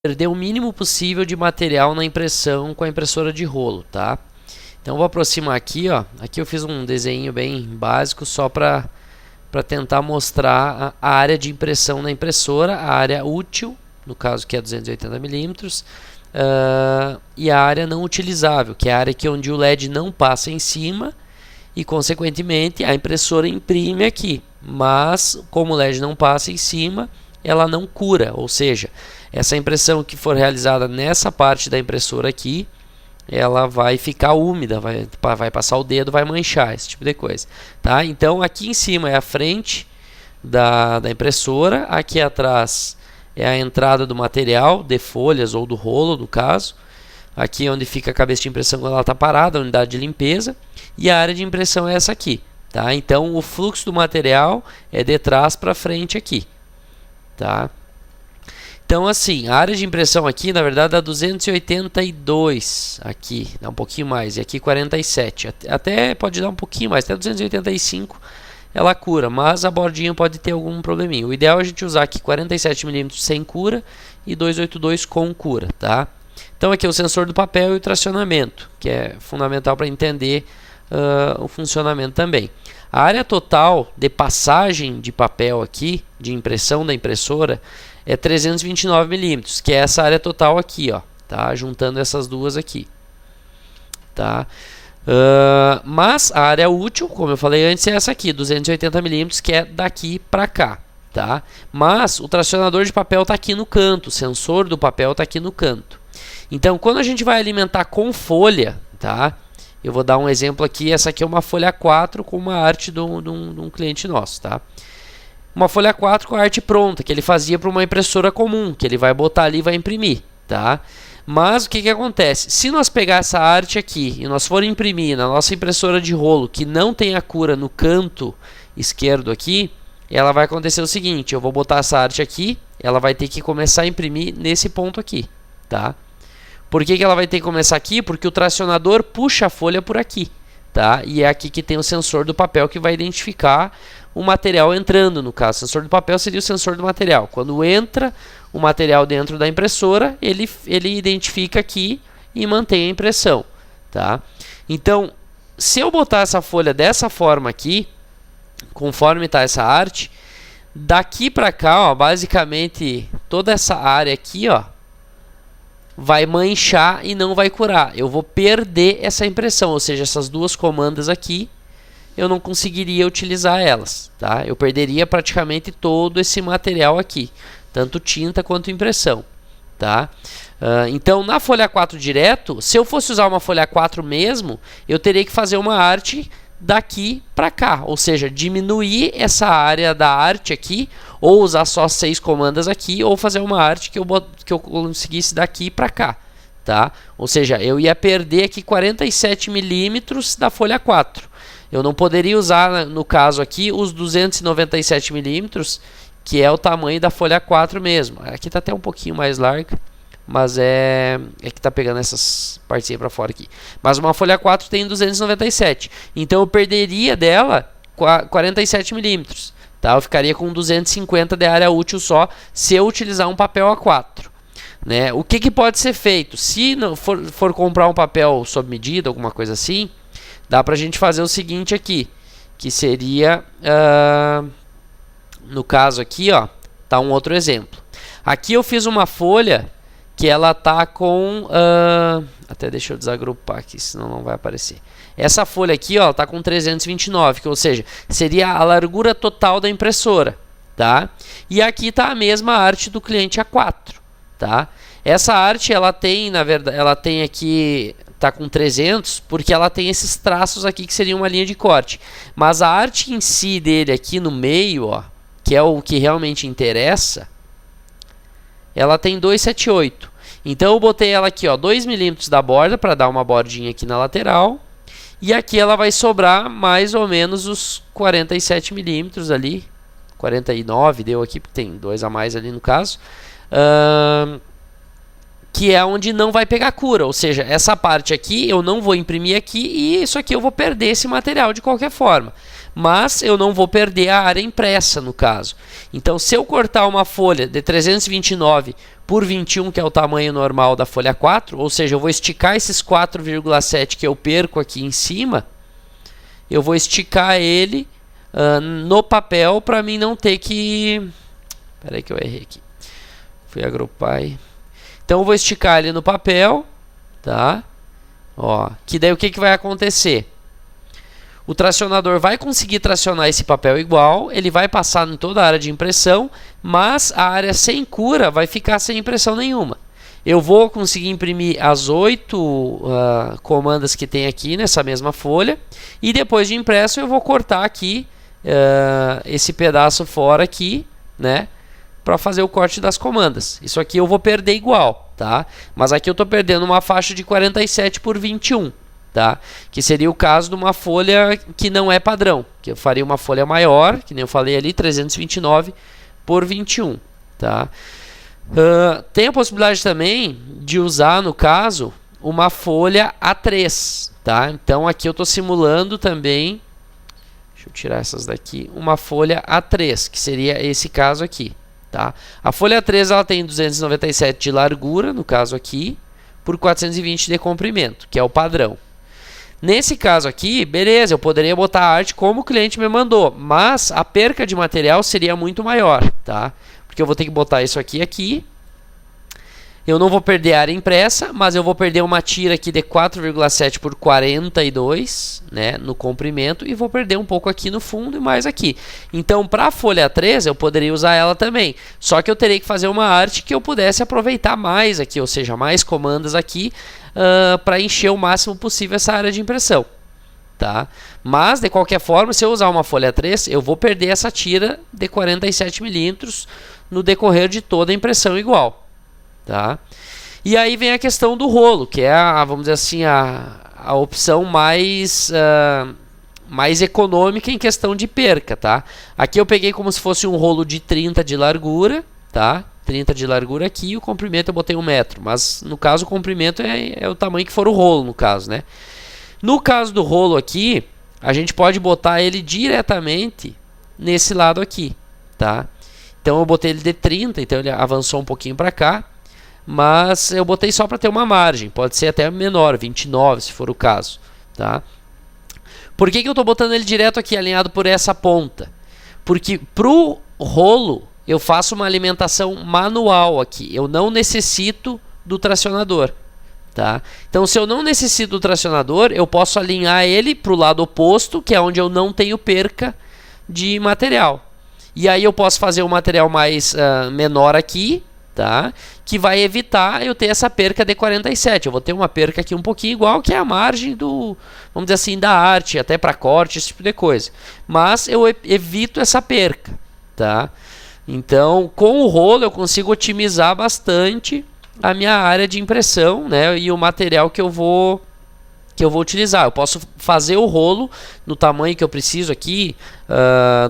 perder o mínimo possível de material na impressão com a impressora de rolo, tá? Então vou aproximar aqui, ó. Aqui eu fiz um desenho bem básico só para tentar mostrar a área de impressão na impressora, a área útil, no caso que é 280 milímetros, e a área não utilizável, que é a área onde o LED não passa em cima e, consequentemente, a impressora imprime aqui. Mas, como o LED não passa em cima, ela não cura, ou seja, essa impressão que for realizada nessa parte da impressora aqui, ela vai ficar úmida, vai passar o dedo, vai manchar, esse tipo de coisa, tá? Então aqui em cima é a frente da impressora, aqui atrás é a entrada do material, de folhas ou do rolo, no caso. Aqui é onde fica a cabeça de impressão quando ela está parada, a unidade de limpeza, e a área de impressão é essa aqui, tá? Então o fluxo do material é de trás para frente aqui, tá? Então assim, a área de impressão aqui, na verdade, dá 282 aqui, dá um pouquinho mais, e aqui 47, até pode dar um pouquinho mais, até 285 ela cura, mas a bordinha pode ter algum probleminha. O ideal é a gente usar aqui 47 mm sem cura e 282 com cura, tá? Então aqui é o sensor do papel e o tracionamento, que é fundamental para entender o funcionamento também. A área total de passagem de papel aqui, de impressão da impressora, é 329 milímetros, que é essa área total aqui, ó, tá? Juntando essas duas aqui, tá? Mas a área útil, como eu falei antes, é essa aqui, 280 milímetros, que é daqui para cá, tá? Mas o tracionador de papel está aqui no canto, o sensor do papel está aqui no canto. Então, quando a gente vai alimentar com folha, tá? Eu vou dar um exemplo aqui. Essa aqui é uma folha 4 com uma arte de um cliente nosso, tá? Uma folha 4 com a arte pronta, que ele fazia para uma impressora comum, que ele vai botar ali e vai imprimir, tá? Mas o que acontece? Se nós pegar essa arte aqui e nós for imprimir na nossa impressora de rolo, que não tem a cura no canto esquerdo aqui, ela vai acontecer o seguinte: eu vou botar essa arte aqui, ela vai ter que começar a imprimir nesse ponto aqui, tá? Por que ela vai ter que começar aqui? Porque o tracionador puxa a folha por aqui, tá? E é aqui que tem o sensor do papel que vai identificar o material entrando, no caso. O sensor do papel seria o sensor do material. Quando entra o material dentro da impressora, ele identifica aqui e mantém a impressão, tá? Então, se eu botar essa folha dessa forma aqui, conforme está essa arte, daqui para cá, ó, basicamente toda essa área aqui, ó, vai manchar e não vai curar. Eu vou perder essa impressão, ou seja, essas duas comandas aqui, eu não conseguiria utilizar elas, tá? Eu perderia praticamente todo esse material aqui, tanto tinta quanto impressão, tá? Então, na folha 4 direto, se eu fosse usar uma folha 4 mesmo, eu teria que fazer uma arte daqui para cá, ou seja, diminuir essa área da arte aqui, ou usar só 6 comandas aqui, ou fazer uma arte que eu conseguisse daqui para cá, tá? Ou seja, eu ia perder aqui 47 milímetros da folha 4. Eu não poderia usar, no caso aqui, os 297 milímetros, que é o tamanho da folha 4 mesmo. Aqui está até um pouquinho mais larga, mas é que está pegando essas partes para fora aqui. Mas uma folha 4 tem 297. Então eu perderia dela 47 milímetros. Tá? Eu ficaria com 250 de área útil só se eu utilizar um papel A4. Né? O que pode ser feito? Se não for comprar um papel sob medida, alguma coisa assim, dá para a gente fazer o seguinte aqui, que seria, no caso aqui, ó, tá um outro exemplo. Aqui eu fiz uma folha que ela tá com, até deixa eu desagrupar aqui, senão não vai aparecer. Essa folha aqui, ó, tá com 329, que, ou seja, seria a largura total da impressora, tá? E aqui tá a mesma arte do cliente A4, tá? Essa arte, ela tem, na verdade, ela tem aqui, tá com 300, porque ela tem esses traços aqui que seria uma linha de corte. Mas a arte em si dele aqui no meio, ó, que é o que realmente interessa, ela tem 278. Então eu botei ela aqui, ó, 2 milímetros da borda para dar uma bordinha aqui na lateral. E aqui ela vai sobrar mais ou menos os 47 milímetros ali. 49 deu aqui, porque tem 2 a mais ali no caso. Que é onde não vai pegar cura. Ou seja, essa parte aqui eu não vou imprimir aqui e isso aqui eu vou perder esse material de qualquer forma. mas eu não vou perder a área impressa no caso. Então, se eu cortar uma folha de 329 por 21, que é o tamanho normal da folha 4, ou seja, eu vou esticar esses 4,7 que eu perco aqui em cima, eu vou esticar ele no papel para mim não ter que... Espera aí que eu errei aqui. Fui agrupar. Então eu vou esticar ele no papel, tá? Ó, que daí o que vai acontecer? O tracionador vai conseguir tracionar esse papel igual, ele vai passar em toda a área de impressão, mas a área sem cura vai ficar sem impressão nenhuma. Eu vou conseguir imprimir as 8 comandas que tem aqui nessa mesma folha, e depois de impresso eu vou cortar aqui esse pedaço fora aqui, né? Para fazer o corte das comandas. Isso aqui eu vou perder igual, tá? Mas aqui eu estou perdendo uma faixa de 47 por 21, tá? Que seria o caso de uma folha que não é padrão, que eu faria uma folha maior, que nem eu falei ali, 329 por 21, tá? Tem a possibilidade também de usar, no caso, uma folha A3, tá? Então aqui eu estou simulando também, deixa eu tirar essas daqui, uma folha A3, que seria esse caso aqui. Tá? A folha 3 ela tem 297 de largura, no caso aqui, por 420 de comprimento, que é o padrão. Nesse caso aqui, beleza, eu poderia botar a arte como o cliente me mandou, mas a perca de material seria muito maior, tá? Porque eu vou ter que botar isso aqui. Eu não vou perder a área impressa, mas eu vou perder uma tira aqui de 4,7 por 42, né, no comprimento, e vou perder um pouco aqui no fundo e mais aqui. Então, para a folha 3, eu poderia usar ela também. Só que eu teria que fazer uma arte que eu pudesse aproveitar mais aqui, ou seja, mais comandas aqui, para encher o máximo possível essa área de impressão. Tá? Mas, de qualquer forma, se eu usar uma folha 3, eu vou perder essa tira de 47 milímetros no decorrer de toda a impressão igual. Tá? E aí vem a questão do rolo, que é vamos dizer assim, a opção mais econômica em questão de perca, tá? Aqui eu peguei como se fosse um rolo de 30 de largura, tá? 30 de largura aqui, e o comprimento eu botei 1 metro, mas no caso o comprimento é o tamanho que for o rolo, no caso, né? No caso do rolo aqui, a gente pode botar ele diretamente nesse lado aqui, tá? Então eu botei ele de 30, então ele avançou um pouquinho para cá, mas eu botei só para ter uma margem, pode ser até menor, 29 se for o caso, tá? Por que eu estou botando ele direto aqui, alinhado por essa ponta? Porque pro rolo eu faço uma alimentação manual aqui, eu não necessito do tracionador, tá? Então, se eu não necessito do tracionador, eu posso alinhar ele para o lado oposto, que é onde eu não tenho perca de material. E aí eu posso fazer um material mais menor aqui, tá? Que vai evitar eu ter essa perca de 47. Eu vou ter uma perca aqui um pouquinho igual, que é a margem do, vamos dizer assim, da arte, até para corte, esse tipo de coisa. Mas eu evito essa perca, tá? Então, com o rolo eu consigo otimizar bastante a minha área de impressão, né? E o material que eu vou utilizar. Eu posso fazer o rolo no tamanho que eu preciso aqui,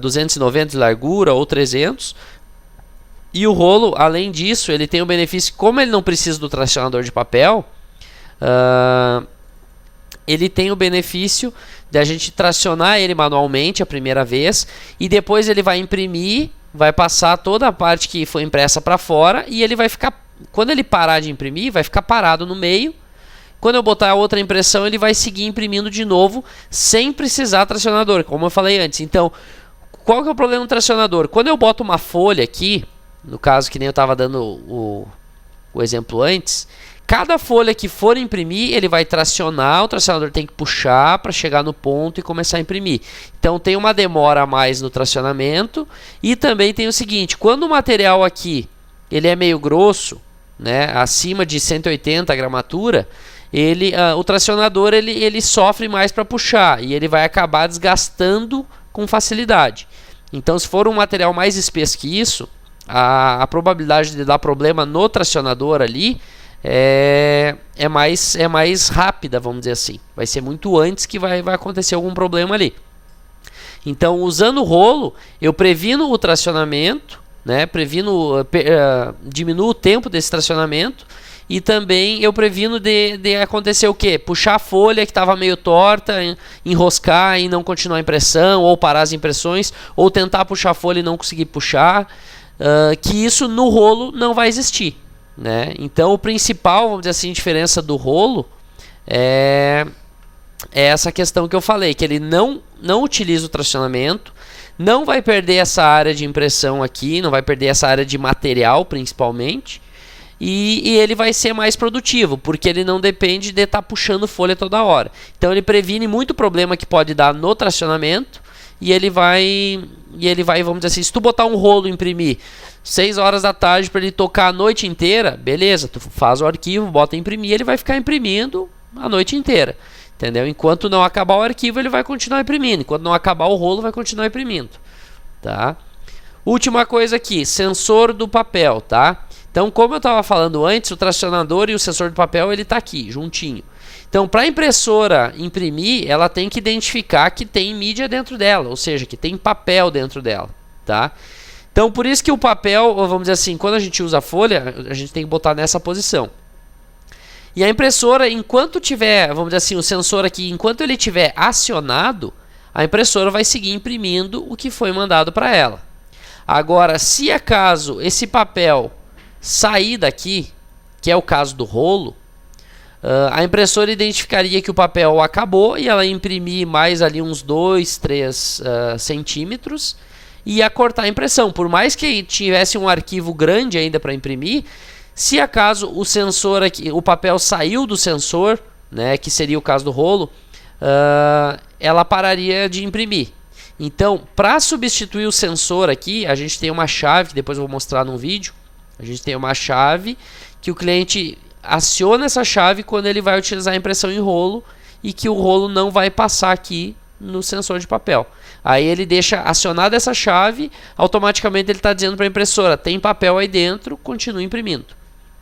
290 de largura ou 300. E o rolo, além disso, ele tem o benefício, como ele não precisa do tracionador de papel, ele tem o benefício de a gente tracionar ele manualmente a primeira vez, e depois ele vai imprimir, vai passar toda a parte que foi impressa para fora, e ele vai ficar, quando ele parar de imprimir, vai ficar parado no meio. Quando eu botar a outra impressão, ele vai seguir imprimindo de novo, sem precisar tracionador, como eu falei antes. Então, qual que é o problema do tracionador? Quando eu boto uma folha aqui, no caso que nem eu estava dando o exemplo antes, cada folha que for imprimir, ele vai tracionar, o tracionador tem que puxar para chegar no ponto e começar a imprimir. Então tem uma demora a mais no tracionamento, e também tem o seguinte, quando o material aqui ele é meio grosso, né, acima de 180 gramatura, o tracionador ele sofre mais para puxar, e ele vai acabar desgastando com facilidade. Então, se for um material mais espesso que isso, a probabilidade de dar problema no tracionador ali é mais rápida, vamos dizer assim. Vai ser muito antes que vai acontecer algum problema ali. Então, usando o rolo, eu previno o tracionamento, né? Diminuo o tempo desse tracionamento, e também eu previno de acontecer o quê? Puxar a folha que estava meio torta, enroscar e não continuar a impressão, ou parar as impressões, ou tentar puxar a folha e não conseguir puxar, que isso no rolo não vai existir, né? Então o principal, vamos dizer assim, diferença do rolo é essa questão que eu falei, que ele não utiliza o tracionamento, não vai perder essa área de impressão aqui, não vai perder essa área de material principalmente, e ele vai ser mais produtivo, porque ele não depende de estar puxando folha toda hora. Então ele previne muito problema que pode dar no tracionamento, e ele vai, vamos dizer assim, se tu botar um rolo e imprimir 6 horas da tarde para ele tocar a noite inteira, beleza, tu faz o arquivo, bota imprimir, ele vai ficar imprimindo a noite inteira. Entendeu? Enquanto não acabar o arquivo, ele vai continuar imprimindo. Enquanto não acabar o rolo, vai continuar imprimindo. Tá? Última coisa aqui, sensor do papel. Tá? Então, como eu estava falando antes, o tracionador e o sensor do papel ele está aqui, juntinho. Então, para a impressora imprimir, ela tem que identificar que tem mídia dentro dela, ou seja, que tem papel dentro dela. Tá? Então, por isso que o papel, vamos dizer assim, quando a gente usa a folha, a gente tem que botar nessa posição. E a impressora, enquanto tiver, vamos dizer assim, o sensor aqui, enquanto ele tiver acionado, a impressora vai seguir imprimindo o que foi mandado para ela. Agora, se acaso esse papel sair daqui, que é o caso do rolo, a impressora identificaria que o papel acabou e ela ia imprimir mais ali uns 2, 3 centímetros e ia cortar a impressão. Por mais que tivesse um arquivo grande ainda para imprimir, se acaso o sensor aqui, o papel saiu do sensor, né, que seria o caso do rolo, ela pararia de imprimir. Então, para substituir o sensor aqui, a gente tem uma chave, que depois eu vou mostrar num vídeo. A gente tem uma chave que o cliente aciona essa chave quando ele vai utilizar a impressão em rolo e que o rolo não vai passar aqui no sensor de papel. Aí ele deixa acionada essa chave, automaticamente ele está dizendo para a impressora, tem papel aí dentro, continue imprimindo.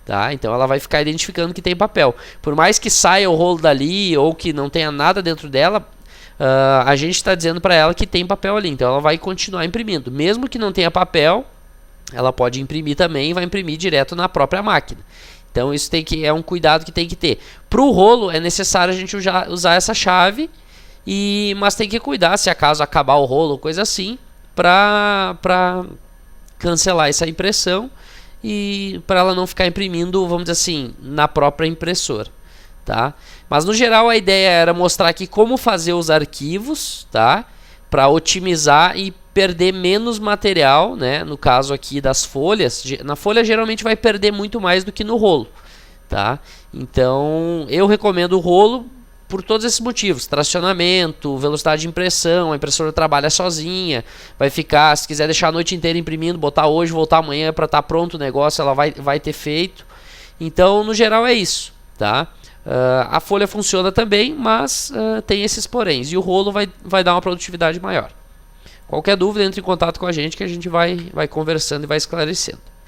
Tá? Então ela vai ficar identificando que tem papel. Por mais que saia o rolo dali ou que não tenha nada dentro dela, a gente está dizendo para ela que tem papel ali. Então ela vai continuar imprimindo. Mesmo que não tenha papel, ela pode imprimir também e vai imprimir direto na própria máquina. Então isso é um cuidado que tem que ter. Para o rolo é necessário a gente usar essa chave, mas tem que cuidar se acaso acabar o rolo ou coisa assim, para cancelar essa impressão e para ela não ficar imprimindo, vamos dizer assim, na própria impressora, tá? Mas no geral a ideia era mostrar aqui como fazer os arquivos, tá? Para otimizar e perder menos material, né? No caso aqui das folhas, na folha geralmente vai perder muito mais do que no rolo, tá? Então eu recomendo o rolo por todos esses motivos, tracionamento, velocidade de impressão, a impressora trabalha sozinha, vai ficar, se quiser deixar a noite inteira imprimindo, botar hoje, voltar amanhã para estar pronto o negócio, ela vai ter feito. Então, no geral é isso, tá? A folha funciona também, mas tem esses poréns, e o rolo vai dar uma produtividade maior. Qualquer dúvida, entre em contato com a gente que a gente vai conversando e vai esclarecendo.